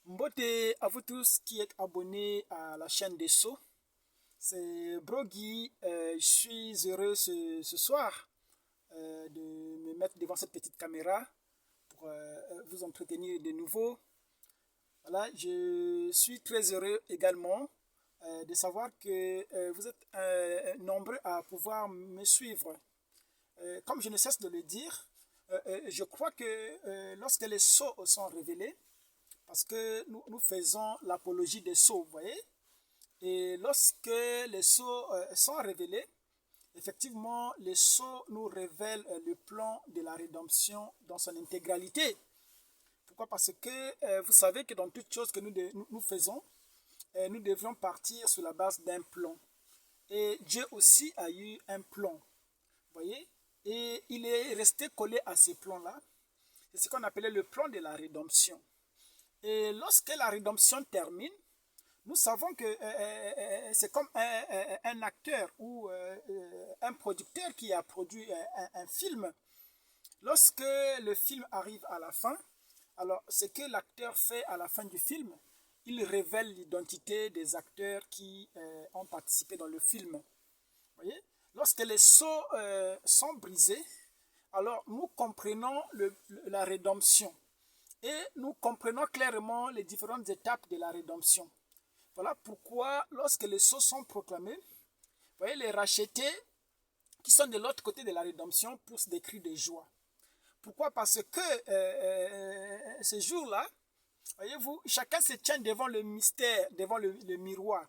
Mbote à vous tous qui êtes abonnés à la chaîne des Sceaux. C'est Brogui. Je suis heureux ce soir de me mettre devant cette petite caméra pour vous entretenir de nouveau. Voilà, je suis très heureux également de savoir que vous êtes nombreux à pouvoir me suivre. Comme je ne cesse de le dire, je crois que lorsque les sceaux sont révélés, parce que nous faisons l'apologie des sceaux, vous voyez. Et lorsque les sceaux sont révélés, effectivement, les sceaux nous révèlent le plan de la rédemption dans son intégralité. Pourquoi? Parce que vous savez que dans toute chose que nous faisons, nous devrions partir sur la base d'un plan. Et Dieu aussi a eu un plan, vous voyez. Et il est resté collé à ce plan-là. C'est ce qu'on appelait le plan de la rédemption. Et lorsque la rédemption termine, nous savons que c'est comme un acteur ou un producteur qui a produit un film. Lorsque le film arrive à la fin, alors ce que l'acteur fait à la fin du film, il révèle l'identité des acteurs qui ont participé dans le film. Vous voyez? Lorsque les sceaux sont brisés, alors nous comprenons la rédemption. Et nous comprenons clairement les différentes étapes de la rédemption. Voilà pourquoi, lorsque les sceaux sont proclamés, vous voyez, les rachetés qui sont de l'autre côté de la rédemption poussent des cris de joie. Pourquoi? Parce que ce jour-là, voyez-vous, chacun se tient devant le mystère, devant le miroir.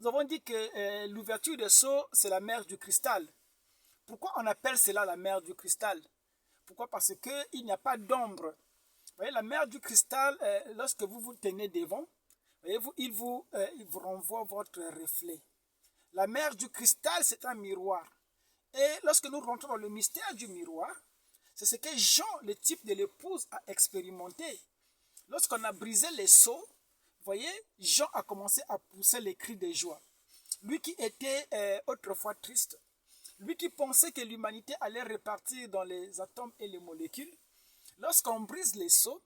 Nous avons dit que l'ouverture des sceaux, c'est la mer du cristal. Pourquoi on appelle cela la mer du cristal? Pourquoi? Parce qu'il n'y a pas d'ombre. Vous voyez, la mer du cristal, lorsque vous vous tenez devant, voyez-vous, il vous renvoie votre reflet. La mer du cristal, c'est un miroir. Et lorsque nous rentrons dans le mystère du miroir, c'est ce que Jean, le type de l'épouse, a expérimenté. Lorsqu'on a brisé les sceaux, vous voyez, Jean a commencé à pousser les cris de joie. Lui qui était autrefois triste, lui qui pensait que l'humanité allait repartir dans les atomes et les molécules, lorsqu'on brise les sceaux,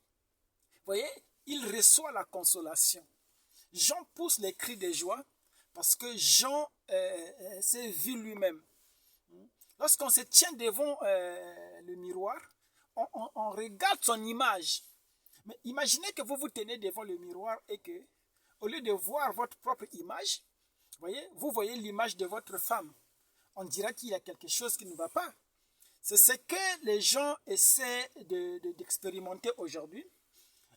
vous voyez, il reçoit la consolation. Jean pousse les cris de joie parce que Jean s'est vu lui-même. Lorsqu'on se tient devant le miroir, on regarde son image. Mais imaginez que vous vous tenez devant le miroir et que, au lieu de voir votre propre image, vous voyez l'image de votre femme. On dira qu'il y a quelque chose qui ne va pas. C'est ce que les gens essaient d'expérimenter aujourd'hui.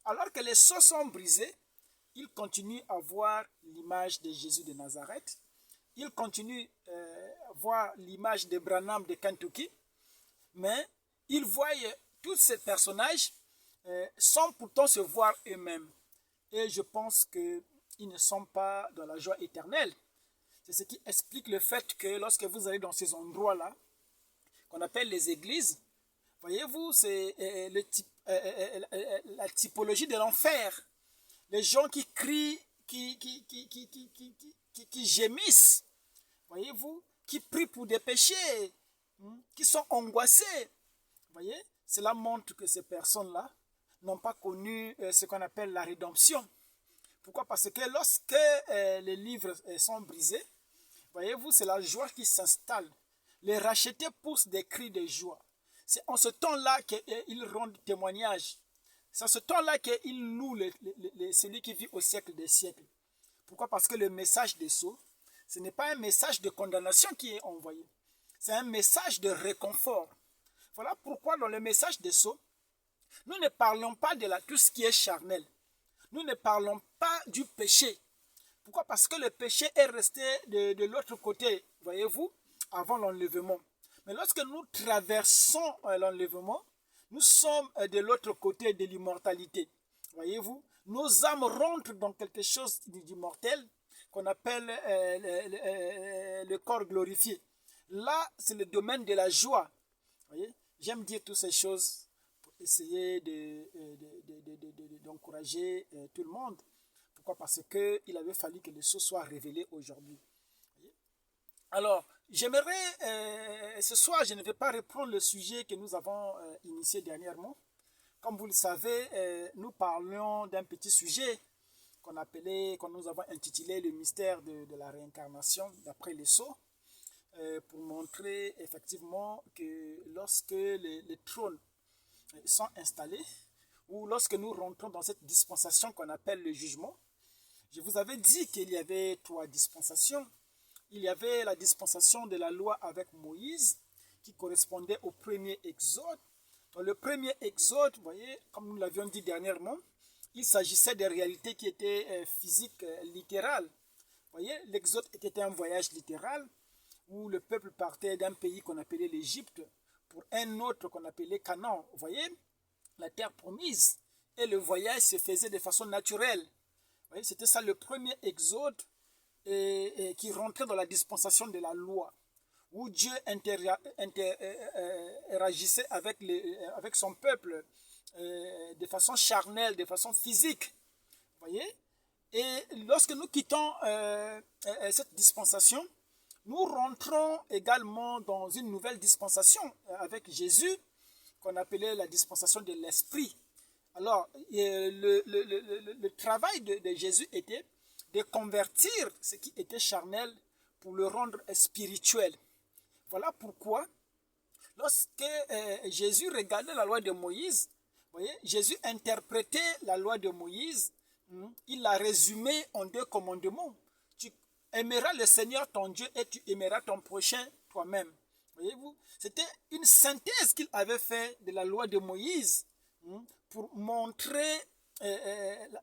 Alors que les sceaux sont brisés, ils continuent à voir l'image de Jésus de Nazareth. Ils continuent à voir l'image de Branham de Kentucky. Mais ils voient tous ces personnages sans pourtant se voir eux-mêmes. Et je pense qu'ils ne sont pas dans la joie éternelle. C'est ce qui explique le fait que lorsque vous allez dans ces endroits-là, qu'on appelle les églises, voyez-vous, c'est la typologie de l'enfer. Les gens qui crient, qui gémissent, voyez-vous, qui prient pour des péchés, qui sont angoissés. Voyez, cela montre que ces personnes-là n'ont pas connu ce qu'on appelle la rédemption. Pourquoi? Parce que lorsque les livres sont brisés, voyez-vous, c'est la joie qui s'installe. Les rachetés poussent des cris de joie. C'est en ce temps-là qu'ils rendent témoignage. C'est en ce temps-là qu'ils louent celui qui vit au siècle des siècles. Pourquoi? Parce que le message des sceaux, ce n'est pas un message de condamnation qui est envoyé. C'est un message de réconfort. Voilà pourquoi dans le message des sceaux, nous ne parlons pas de tout ce qui est charnel. Nous ne parlons pas du péché. Pourquoi? Parce que le péché est resté de l'autre côté, voyez-vous, avant l'enlèvement. Mais lorsque nous traversons l'enlèvement, nous sommes de l'autre côté de l'immortalité. Voyez-vous, nos âmes rentrent dans quelque chose d'immortel qu'on appelle le corps glorifié. Là, c'est le domaine de la joie. Voyez, j'aime dire toutes ces choses pour essayer d'encourager tout le monde. Pourquoi? Parce qu'il avait fallu que les choses soient révélées aujourd'hui. Alors, j'aimerais, ce soir, je ne vais pas reprendre le sujet que nous avons initié dernièrement, Comme vous le savez, nous parlions d'un petit sujet qu'on nous avons intitulé le mystère de la réincarnation d'après les sceaux, pour montrer effectivement que lorsque les trônes sont installés, ou lorsque nous rentrons dans cette dispensation qu'on appelle le jugement, je vous avais dit qu'il y avait 3 dispensations. Il y avait la dispensation de la loi avec Moïse, qui correspondait au premier exode. Dans le premier exode, vous voyez, comme nous l'avions dit dernièrement, il s'agissait de réalités qui étaient physiques, littérales. Vous voyez, l'exode était un voyage littéral où le peuple partait d'un pays qu'on appelait l'Égypte pour un autre qu'on appelait Canaan. Vous voyez, la terre promise. Et le voyage se faisait de façon naturelle. Vous voyez, c'était ça le premier exode qui rentrait dans la dispensation de la loi, où Dieu interagissait avec son peuple de façon charnelle, de façon physique. Vous voyez? Et lorsque nous quittons cette dispensation, nous rentrons également dans une nouvelle dispensation avec Jésus, qu'on appelait la dispensation de l'Esprit. Alors, le travail de Jésus était de convertir ce qui était charnel pour le rendre spirituel. Voilà pourquoi, lorsque Jésus regardait la loi de Moïse, vous voyez, Jésus interprétait la loi de Moïse, il l'a résumée en 2 commandements. Tu aimeras le Seigneur ton Dieu et tu aimeras ton prochain toi-même. Voyez-vous, c'était une synthèse qu'il avait fait de la loi de Moïse pour montrer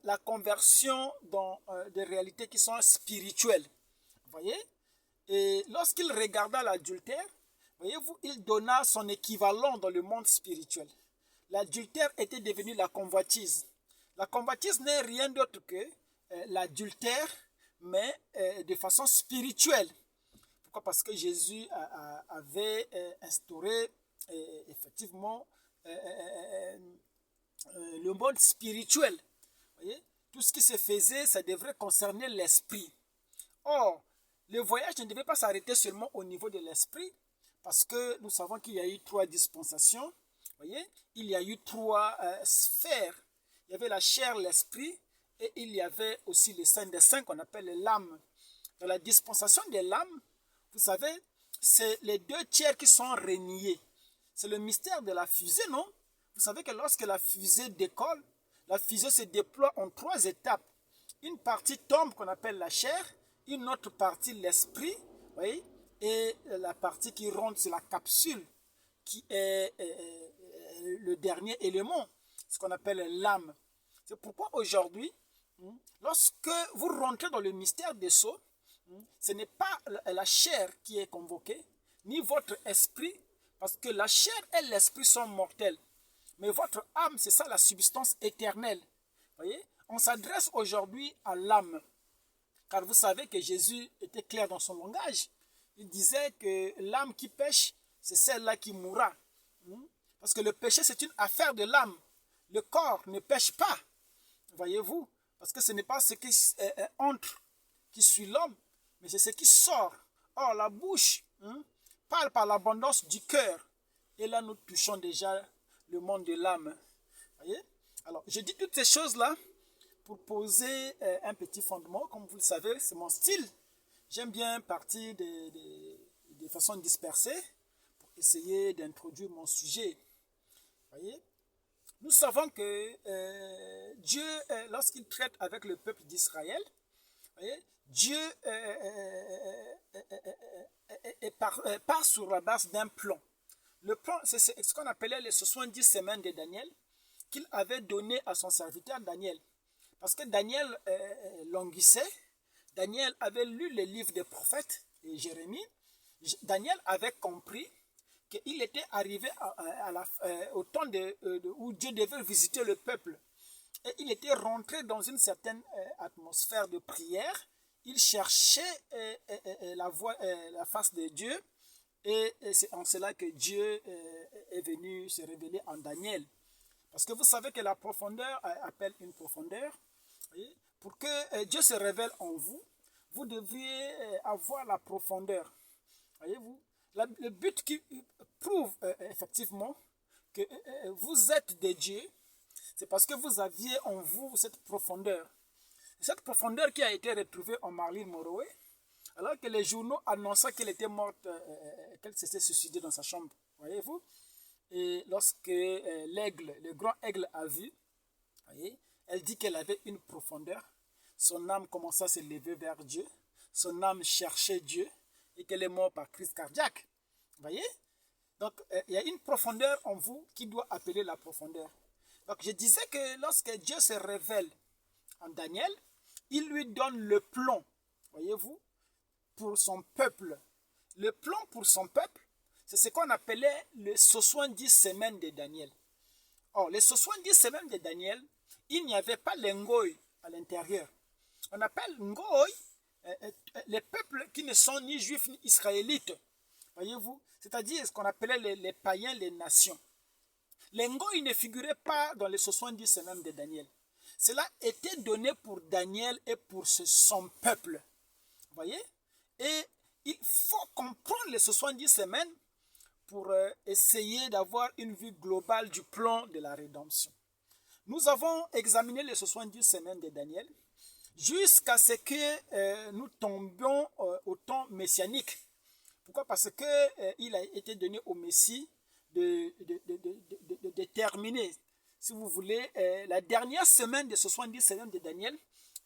la conversion dans des réalités qui sont spirituelles. Voyez? Et lorsqu'il regarda l'adultère, voyez-vous, il donna son équivalent dans le monde spirituel. L'adultère était devenu la convoitise. La convoitise n'est rien d'autre que l'adultère, mais de façon spirituelle. Pourquoi? Parce que Jésus avait instauré effectivement le monde spirituel. Voyez? Tout ce qui se faisait, ça devrait concerner l'esprit. Or, le voyage ne devait pas s'arrêter seulement au niveau de l'esprit, parce que nous savons qu'il y a eu 3 dispensations. Voyez? Il y a eu 3 sphères. Il y avait la chair, l'esprit, et il y avait aussi le Saint des Saints qu'on appelle l'âme. Dans la dispensation de l'âme, vous savez, c'est les 2 tiers qui sont reniés. C'est le mystère de la fusée, non? Vous savez que lorsque la fusée décolle, la fusée se déploie en 3 étapes. Une partie tombe qu'on appelle la chair, une autre partie l'esprit, voyez, et la partie qui rentre sur la capsule, qui est le dernier élément, ce qu'on appelle l'âme. C'est pourquoi aujourd'hui, lorsque vous rentrez dans le mystère des sceaux, ce n'est pas la chair qui est convoquée, ni votre esprit, parce que la chair et l'esprit sont mortels. Mais votre âme, c'est ça la substance éternelle. Voyez? On s'adresse aujourd'hui à l'âme. Car vous savez que Jésus était clair dans son langage. Il disait que l'âme qui pêche, c'est celle-là qui mourra. Parce que le péché, c'est une affaire de l'âme. Le corps ne pêche pas. Voyez-vous? Parce que ce n'est pas ce qui entre qui suit l'homme, mais c'est ce qui sort. Or, la bouche parle par l'abondance du cœur. Et là, nous touchons déjà le monde de l'âme. Voyez? Alors, je dis toutes ces choses-là pour poser un petit fondement. Comme vous le savez, c'est mon style. J'aime bien partir de façon dispersée pour essayer d'introduire mon sujet. Voyez? Nous savons que Dieu, lorsqu'il traite avec le peuple d'Israël, Dieu part sur la base d'un plan. Le plan, c'est ce qu'on appelait les 70 semaines de Daniel, qu'il avait donné à son serviteur Daniel. Parce que Daniel languissait, Daniel avait lu les livres des prophètes et Jérémie, Daniel avait compris qu'il était arrivé au temps où Dieu devait visiter le peuple. Et il était rentré dans une certaine atmosphère de prière. Il cherchait la face de Dieu. Et c'est en cela que Dieu est venu se révéler en Daniel. Parce que vous savez que la profondeur appelle une profondeur. Voyez? Pour que Dieu se révèle en vous, vous devriez avoir la profondeur. Voyez-vous? Le but qui prouve effectivement que vous êtes des dieux, C'est parce que vous aviez en vous cette profondeur. Cette profondeur qui a été retrouvée en Marilyn Monroe, alors que les journaux annonçaient qu'elle était morte, qu'elle s'était suicidée dans sa chambre. Voyez-vous? Et lorsque l'aigle, le grand aigle a vu, voyez, elle dit qu'elle avait une profondeur. Son âme commençait à se lever vers Dieu. Son âme cherchait Dieu et qu'elle est morte par crise cardiaque. Voyez? Donc, il y a une profondeur en vous qui doit appeler la profondeur. Donc, je disais que lorsque Dieu se révèle en Daniel, il lui donne le plan, voyez-vous, pour son peuple. Le plan pour son peuple, c'est ce qu'on appelait les 70 semaines de Daniel. Or, les 70 semaines de Daniel, il n'y avait pas les ngoï à l'intérieur. On appelle ngoï les peuples qui ne sont ni juifs ni israélites. Voyez-vous? C'est-à-dire ce qu'on appelait les païens, les nations. Les ngoï ne figuraient pas dans les 70 semaines de Daniel. Cela était donné pour Daniel et pour son peuple. Voyez? Et il faut comprendre les 70 semaines pour essayer d'avoir une vue globale du plan de la rédemption. Nous avons examiné les 70 semaines de Daniel jusqu'à ce que nous tombions au temps messianique. Pourquoi? Parce qu'il a été donné au Messie de terminer, si vous voulez, la dernière semaine des 70 semaines de Daniel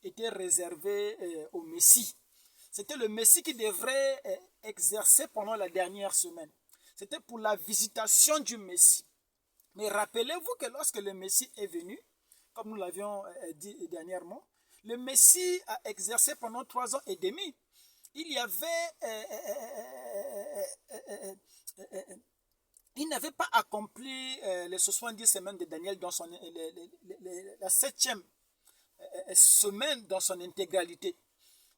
était réservée au Messie. C'était le Messie qui devrait exercer pendant la dernière semaine. C'était pour la visitation du Messie. Mais rappelez-vous que lorsque le Messie est venu, comme nous l'avions dit dernièrement, le Messie a exercé pendant 3 ans et demi. Il n'avait pas accompli les 70 semaines de Daniel dans la 7e semaine dans son intégralité.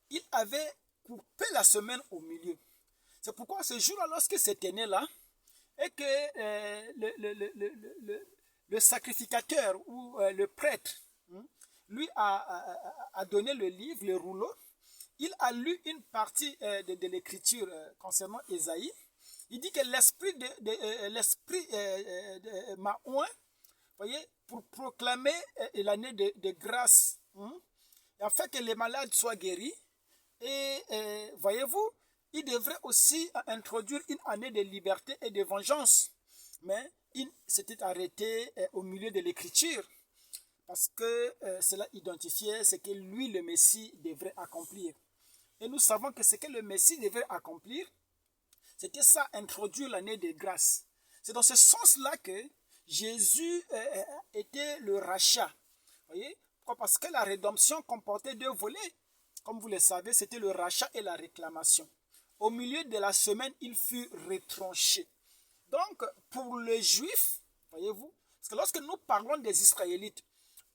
Il avait coupé la semaine au milieu. C'est pourquoi ce jour-là, lorsque c'était né là, et que le sacrificateur ou le prêtre lui a donné le livre, le rouleau, il a lu une partie de l'écriture concernant Ésaïe. Il dit que l'esprit m'a oint, voyez, pour proclamer l'année de grâce, afin que les malades soient guéris. Et voyez-vous, il devrait aussi introduire une année de liberté et de vengeance. Mais il s'était arrêté au milieu de l'écriture, parce que cela identifiait ce que lui, le Messie, devrait accomplir. Et nous savons que ce que le Messie devait accomplir, c'était ça, introduire l'année de grâce. C'est dans ce sens-là que Jésus était le rachat. Voyez? Pourquoi? Parce que la rédemption comportait 2 volets. Comme vous le savez, c'était le rachat et la réclamation. Au milieu de la semaine, il fut retranché. Donc, pour les Juifs, voyez-vous, parce que lorsque nous parlons des Israélites,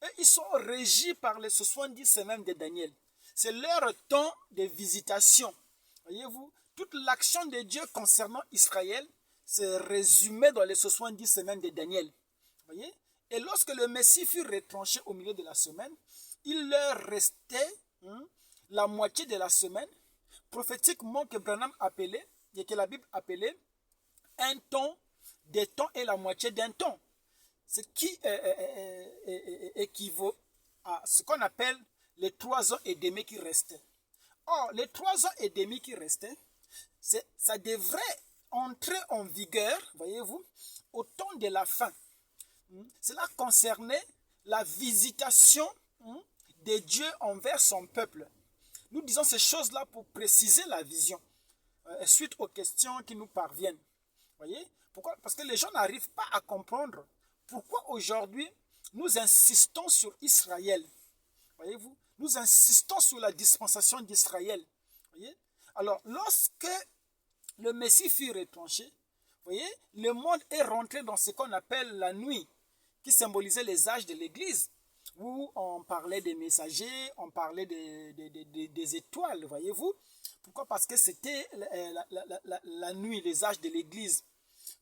eux, ils sont régis par les 70 semaines de Daniel. C'est leur temps de visitation. Voyez-vous, toute l'action de Dieu concernant Israël se résumait dans les 70 semaines de Daniel. Voyez? Et lorsque le Messie fut retranché au milieu de la semaine, il leur restait la moitié de la semaine, prophétiquement que Branham appelait, et que la Bible appelait, un temps, des temps et la moitié d'un temps. Ce qui équivaut à ce qu'on appelle les 3 ans et demi qui restaient. Or, les 3 ans et demi qui restaient, ça devrait entrer en vigueur, voyez-vous, au temps de la fin. Cela concernait la visitation de Dieu envers son peuple. Nous disons ces choses-là pour préciser la vision, suite aux questions qui nous parviennent. Voyez? Pourquoi? Parce que les gens n'arrivent pas à comprendre pourquoi aujourd'hui nous insistons sur Israël. Voyez-vous? Nous insistons sur la dispensation d'Israël. Voyez? Alors, lorsque le Messie fut retranché, voyez, le monde est rentré dans ce qu'on appelle la nuit, qui symbolisait les âges de l'Église, où on parlait des messagers, on parlait des étoiles, voyez-vous. Pourquoi? Parce que c'était la nuit, les âges de l'Église.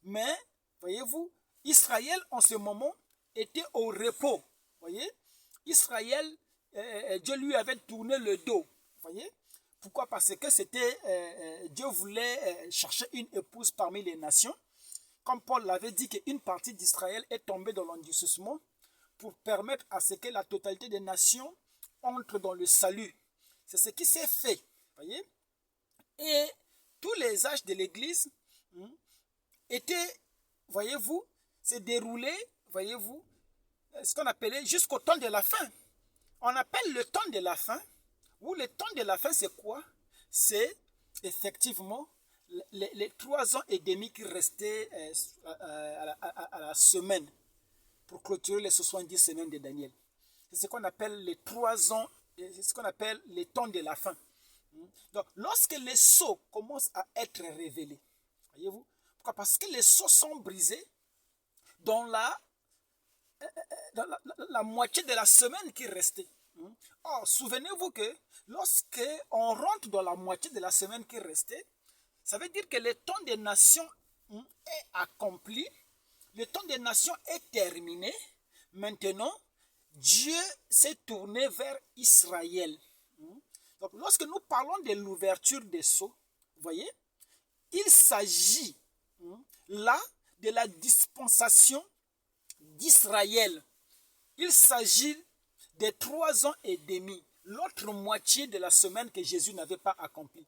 Mais, voyez-vous, Israël, en ce moment, était au repos. Voyez? Israël, Dieu lui avait tourné le dos. Voyez? Pourquoi? Parce que Dieu voulait chercher une épouse parmi les nations. Comme Paul l'avait dit qu'une partie d'Israël est tombée dans l'endurcissement. pour permettre à ce que la totalité des nations entre dans le salut. C'est ce qui s'est fait. Voyez? Et tous les âges de l'Église étaient, voyez-vous, s'est déroulé, voyez-vous, ce qu'on appelait jusqu'au temps de la fin. On appelle le temps de la fin, ou le temps de la fin, c'est quoi? C'est effectivement les 3 ans et demi qui restaient à la semaine pour clôturer les 70 semaines de Daniel. C'est ce qu'on appelle les 3 ans, c'est ce qu'on appelle les temps de la fin. Donc, lorsque les sceaux commencent à être révélés, voyez-vous, pourquoi? Parce que les sceaux sont brisés dans la moitié de la semaine qui restait. Or, souvenez-vous que lorsque on rentre dans la moitié de la semaine qui restait, ça veut dire que le temps des nations est accompli, le temps des nations est terminé. Maintenant, Dieu s'est tourné vers Israël. Donc, lorsque nous parlons de l'ouverture des sceaux, vous voyez, il s'agit là de la dispensation d'Israël. Il s'agit des 3 ans et demi, l'autre moitié de la semaine que Jésus n'avait pas accomplie.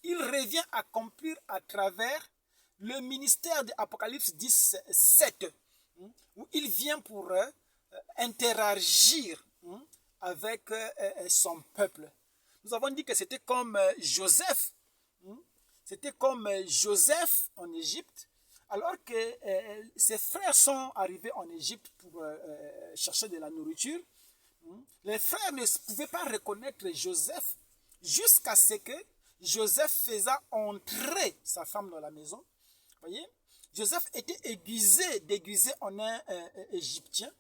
Il revient accomplir à travers le ministère d'Apocalypse 17, où il vient pour interagir avec son peuple. Nous avons dit que c'était comme Joseph. C'était comme Joseph en Égypte, alors que ses frères sont arrivés en Égypte pour chercher de la nourriture. Les frères ne pouvaient pas reconnaître Joseph jusqu'à ce que Joseph faisait entrer sa femme dans la maison. Voyez, Joseph était déguisé en un Égyptien.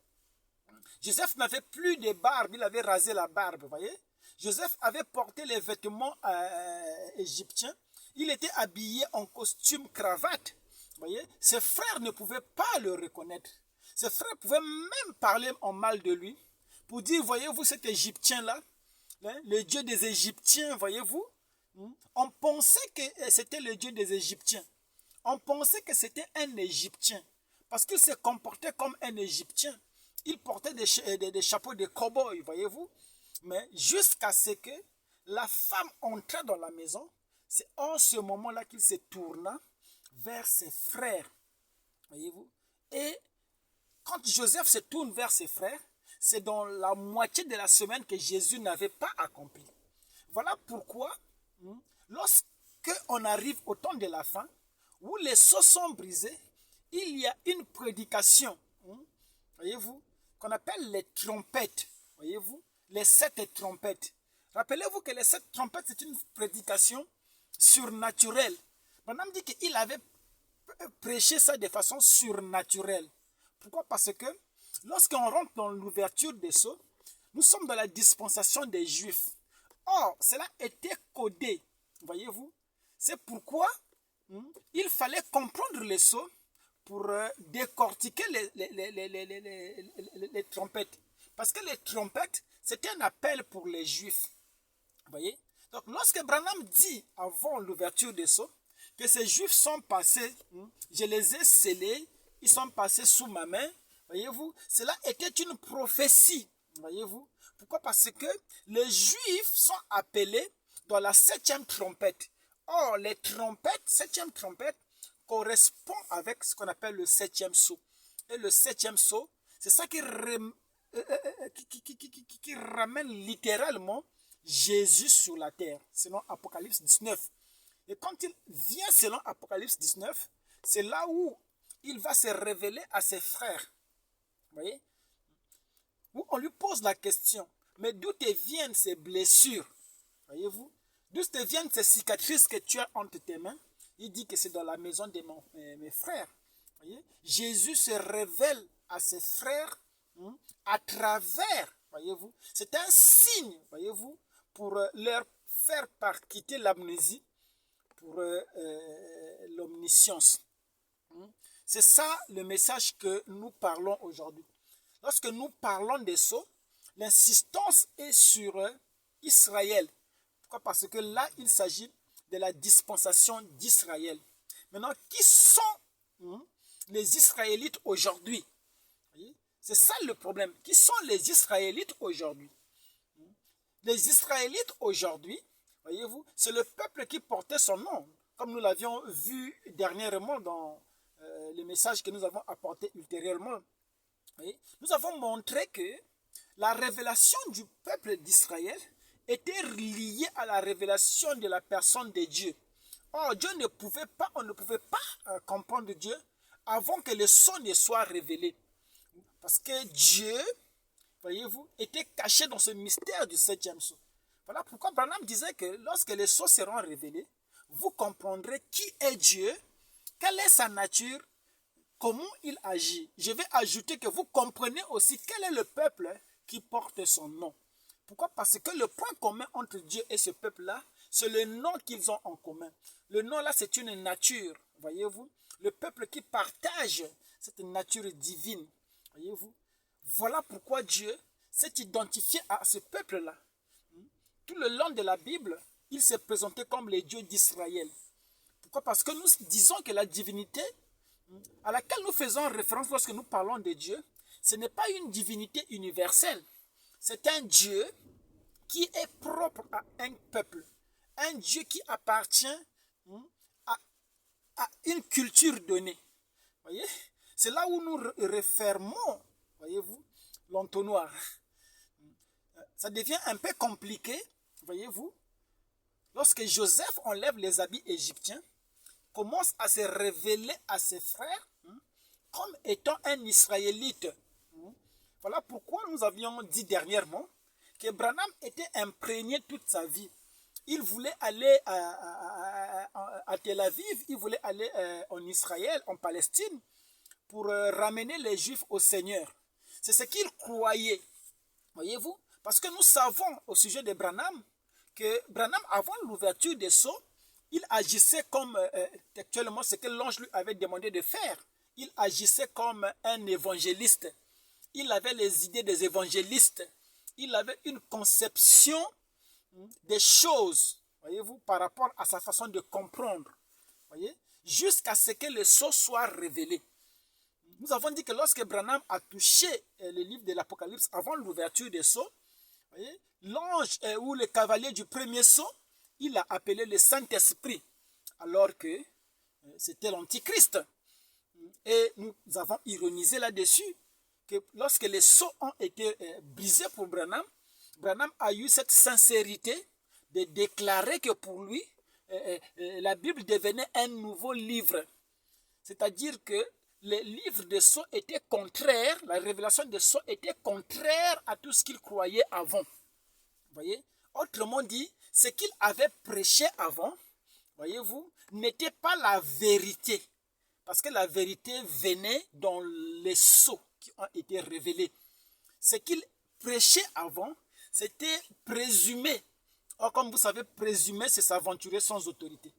Joseph n'avait plus de barbe, il avait rasé la barbe, voyez. Joseph avait porté les vêtements égyptiens. Il était habillé en costume cravate. Voyez, ses frères ne pouvaient pas le reconnaître. Ses frères pouvaient même parler en mal de lui pour dire, voyez-vous cet Égyptien-là, le Dieu des Égyptiens, voyez-vous, on pensait que c'était le Dieu des Égyptiens. On pensait que c'était un Égyptien parce qu'il se comportait comme un Égyptien. Il portait des chapeaux de cow-boy, voyez-vous. Mais jusqu'à ce que la femme entra dans la maison, c'est en ce moment-là qu'il se tourna vers ses frères, voyez-vous. Et quand Joseph se tourne vers ses frères, c'est dans la moitié de la semaine que Jésus n'avait pas accompli. Voilà pourquoi, lorsque on arrive au temps de la fin, où les sceaux sont brisés, il y a une prédication, voyez-vous, qu'on appelle les trompettes, voyez-vous, les 7 trompettes. Rappelez-vous que les 7 trompettes, c'est une prédication surnaturelle. Madame dit qu'il avait prêché ça de façon surnaturelle. Pourquoi? Parce que lorsqu'on rentre dans l'ouverture des sceaux, nous sommes dans la dispensation des Juifs. Or, cela était codé, voyez-vous. C'est pourquoi il fallait comprendre les sceaux pour décortiquer les trompettes. Parce que les trompettes, c'était un appel pour les Juifs. Vous voyez? Donc, lorsque Branham dit, avant l'ouverture des sceaux, que ces Juifs sont passés, je les ai scellés, ils sont passés sous ma main, voyez-vous, cela était une prophétie, voyez-vous. Pourquoi? Parce que les Juifs sont appelés dans la 7e trompette. Or, les trompettes, 7e trompette, correspond avec ce qu'on appelle le 7e sceau. Et le 7e sceau, c'est ça qui ramène littéralement Jésus sur la terre, selon Apocalypse 19. Et quand il vient selon Apocalypse 19, c'est là où il va se révéler à ses frères. Vous voyez? Où on lui pose la question, mais d'où te viennent ces blessures? Voyez-vous? D'où te viennent ces cicatrices que tu as entre tes mains? Il dit que c'est dans la maison de mes frères. Voyez? Jésus se révèle à ses frères à travers, voyez-vous, c'est un signe, voyez-vous, pour leur faire quitter l'amnésie pour l'omniscience. C'est ça le message que nous parlons aujourd'hui. Lorsque nous parlons des sceaux, l'insistance est sur Israël. Pourquoi? Parce que là, il s'agit de la dispensation d'Israël. Maintenant, qui sont les Israélites aujourd'hui? C'est ça le problème. Qui sont les Israélites aujourd'hui? Les Israélites aujourd'hui, voyez-vous, c'est le peuple qui portait son nom, comme nous l'avions vu dernièrement dans les messages que nous avons apportés ultérieurement. Voyez, nous avons montré que la révélation du peuple d'Israël était liée à la révélation de la personne de Dieu. Or, Dieu ne pouvait pas, on ne pouvait pas comprendre Dieu avant que le sceau ne soit révélé. Parce que Dieu, voyez-vous, était caché dans ce mystère du septième sceau. Voilà pourquoi Branham disait que lorsque les sceaux seront révélés, vous comprendrez qui est Dieu, quelle est sa nature, comment il agit. Je vais ajouter que vous comprenez aussi quel est le peuple qui porte son nom. Pourquoi? Parce que le point commun entre Dieu et ce peuple-là, c'est le nom qu'ils ont en commun. Le nom là, c'est une nature, voyez-vous. Le peuple qui partage cette nature divine, voyez-vous. Voilà pourquoi Dieu s'est identifié à ce peuple-là. Tout le long de la Bible, il s'est présenté comme le Dieu d'Israël. Pourquoi? Parce que nous disons que la divinité à laquelle nous faisons référence lorsque nous parlons de Dieu, ce n'est pas une divinité universelle. C'est un Dieu qui est propre à un peuple. Un Dieu qui appartient à une culture donnée. Voyez? C'est là où nous refermons, voyez-vous, l'entonnoir. Ça devient un peu compliqué, voyez-vous. Lorsque Joseph enlève les habits égyptiens, commence à se révéler à ses frères comme étant un Israélite. Voilà pourquoi nous avions dit dernièrement que Branham était imprégné toute sa vie. Il voulait aller à Tel Aviv, il voulait aller en Israël, en Palestine, pour ramener les Juifs au Seigneur. C'est ce qu'il croyait. Voyez-vous? Parce que nous savons au sujet de Branham que Branham, avant l'ouverture des sceaux, il agissait comme actuellement ce que l'ange lui avait demandé de faire. Il agissait comme un évangéliste. Il avait les idées des évangélistes. Il avait une conception des choses, voyez-vous, par rapport à sa façon de comprendre. Voyez, jusqu'à ce que le sceau soit révélé. Nous avons dit que lorsque Branham a touché le livre de l'Apocalypse avant l'ouverture des sceaux, l'ange ou le cavalier du premier sceau, il a appelé le Saint-Esprit, alors que c'était l'Antichrist. Et nous avons ironisé là-dessus, que lorsque les sceaux ont été brisés pour Branham, Branham a eu cette sincérité de déclarer que pour lui, la Bible devenait un nouveau livre. C'est-à-dire que les livres de sceaux étaient contraires, la révélation des sceaux était contraire à tout ce qu'il croyait avant. Voyez? Autrement dit, ce qu'il avait prêché avant, voyez-vous, n'était pas la vérité. Parce que la vérité venait dans les sceaux qui ont été révélés. Ce qu'il prêchait avant, c'était présumé. Or, comme vous savez, présumer, c'est s'aventurer sans autorité.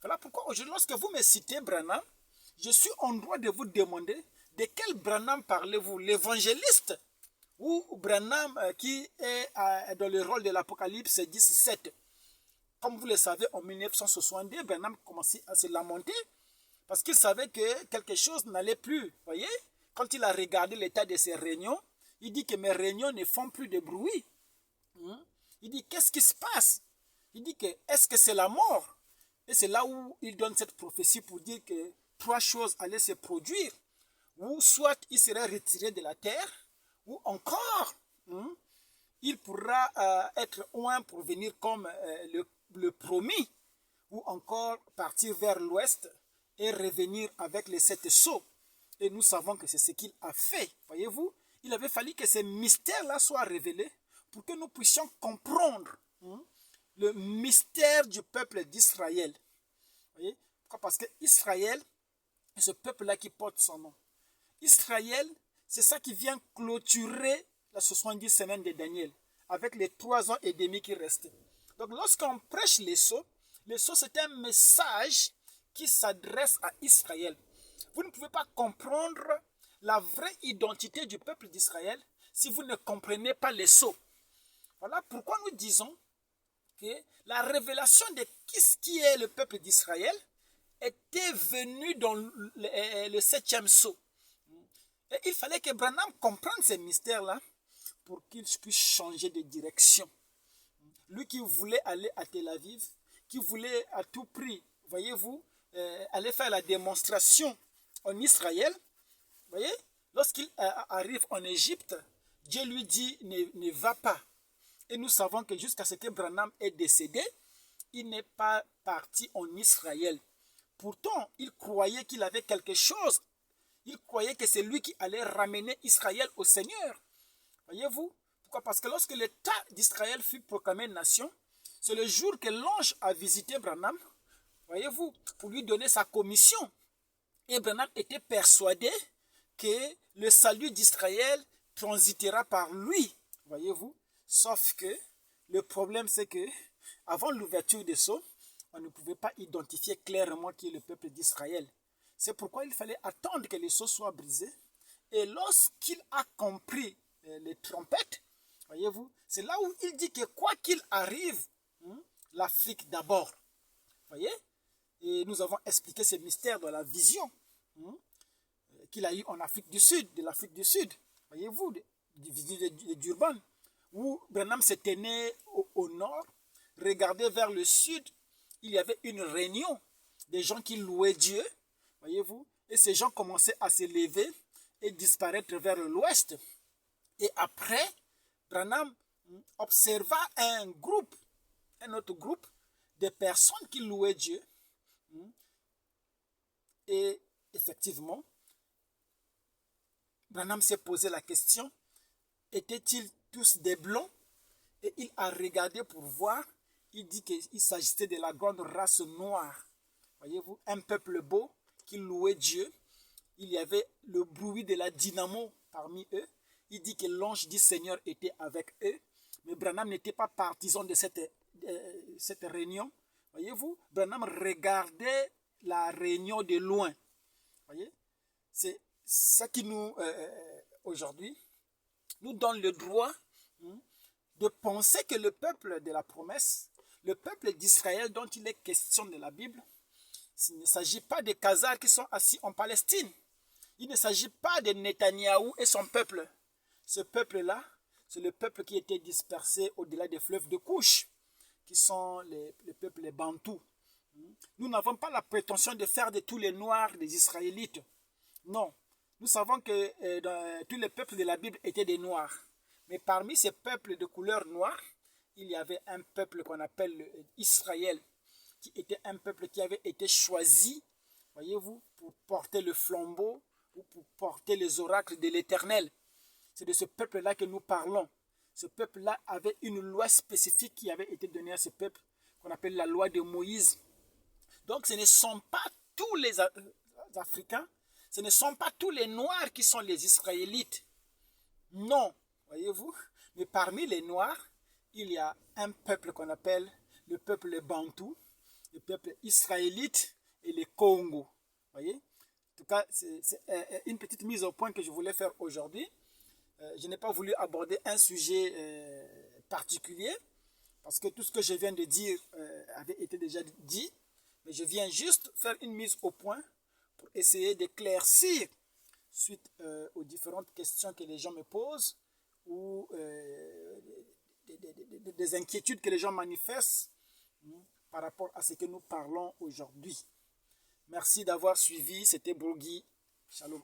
Voilà pourquoi aujourd'hui, lorsque vous me citez Branham, je suis en droit de vous demander de quel Branham parlez-vous? L'évangéliste ou Branham qui est dans le rôle de l'Apocalypse 17. Comme vous le savez, en 1962, Branham commençait à se lamenter parce qu'il savait que quelque chose n'allait plus. Voyez, quand il a regardé l'état de ses réunions, il dit que mes réunions ne font plus de bruit. Il dit, qu'est-ce qui se passe? Il dit que, est-ce que c'est la mort? Et c'est là où il donne cette prophétie pour dire que 3 choses allaient se produire. Ou soit il serait retiré de la terre, ou encore, il pourra être oint pour venir comme le promis, ou encore partir vers l'ouest et revenir avec les 7 sceaux. Et nous savons que c'est ce qu'il a fait. Voyez-vous, il avait fallu que ces mystères-là soient révélés pour que nous puissions comprendre le mystère du peuple d'Israël. Voyez? Pourquoi? Parce que Israël est ce peuple-là qui porte son nom. Israël, c'est ça qui vient clôturer la 70 semaines de Daniel, avec les 3 ans et demi qui restaient. Donc lorsqu'on prêche les sceaux, c'est un message qui s'adresse à Israël. Vous ne pouvez pas comprendre la vraie identité du peuple d'Israël si vous ne comprenez pas les sceaux. Voilà pourquoi nous disons que la révélation de qui est le peuple d'Israël était venue dans le 7e sceau. Et il fallait que Branham comprenne ces mystères-là pour qu'il puisse changer de direction. Lui qui voulait aller à Tel Aviv, qui voulait à tout prix, voyez-vous, aller faire la démonstration en Israël, voyez, lorsqu'il arrive en Égypte, Dieu lui dit ne va pas. Et nous savons que jusqu'à ce que Branham est décédé, il n'est pas parti en Israël. Pourtant, il croyait qu'il avait quelque chose. Il croyait que c'est lui qui allait ramener Israël au Seigneur. Voyez-vous? Pourquoi? Parce que lorsque l'État d'Israël fut proclamé nation, c'est le jour que l'ange a visité Branham, voyez-vous, pour lui donner sa commission. Et Branham était persuadé que le salut d'Israël transitera par lui, voyez-vous. Sauf que le problème, c'est que avant l'ouverture des sceaux, on ne pouvait pas identifier clairement qui est le peuple d'Israël. C'est pourquoi il fallait attendre que les sceaux soient brisés. Et lorsqu'il a compris les trompettes, voyez-vous, c'est là où il dit que quoi qu'il arrive, l'Afrique d'abord. Voyez? Et nous avons expliqué ce mystère dans la vision qu'il a eu en Afrique du Sud, de l'Afrique du Sud. Voyez-vous, de Durban, où Branham se tenait au nord, regardait vers le sud, il y avait une réunion des gens qui louaient Dieu, voyez-vous, et ces gens commençaient à se lever et disparaître vers l'ouest. Et après, Branham observa un autre groupe de personnes qui louaient Dieu. Et effectivement, Branham s'est posé la question, étaient-ils tous des blancs? Et il a regardé pour voir, il dit qu'il s'agissait de la grande race noire. Voyez-vous, un peuple beau qui louait Dieu. Il y avait le bruit de la dynamo parmi eux. Il dit que l'ange du Seigneur était avec eux. Mais Branham n'était pas partisan de cette réunion. Voyez-vous, Branham regardait la réunion de loin. Voyez, c'est ça qui nous, aujourd'hui, nous donne le droit de penser que le peuple de la promesse, le peuple d'Israël dont il est question de la Bible, il ne s'agit pas des Khazars qui sont assis en Palestine. Il ne s'agit pas de Netanyahou et son peuple. Ce peuple-là, c'est le peuple qui était dispersé au-delà des fleuves de Couche, qui sont les peuples les Bantous. Nous n'avons pas la prétention de faire de tous les Noirs des Israélites. Non. Nous savons que tous les peuples de la Bible étaient des Noirs. Mais parmi ces peuples de couleur noire, il y avait un peuple qu'on appelle Israël, qui était un peuple qui avait été choisi, voyez-vous, pour porter le flambeau ou pour porter les oracles de l'Éternel. C'est de ce peuple-là que nous parlons. Ce peuple-là avait une loi spécifique qui avait été donnée à ce peuple, qu'on appelle la loi de Moïse. Donc ce ne sont pas tous les Africains, ce ne sont pas tous les Noirs qui sont les Israélites. Non, voyez-vous. Mais parmi les Noirs, il y a un peuple qu'on appelle le peuple Bantou, le peuple israélite et les Congo. Voyez? En tout cas, c'est une petite mise au point que je voulais faire aujourd'hui. Je n'ai pas voulu aborder un sujet particulier parce que tout ce que je viens de dire avait été déjà dit. Mais je viens juste faire une mise au point pour essayer d'éclaircir suite aux différentes questions que les gens me posent ou des inquiétudes que les gens manifestent par rapport à ce que nous parlons aujourd'hui. Merci d'avoir suivi, c'était Bourgui. Shalom.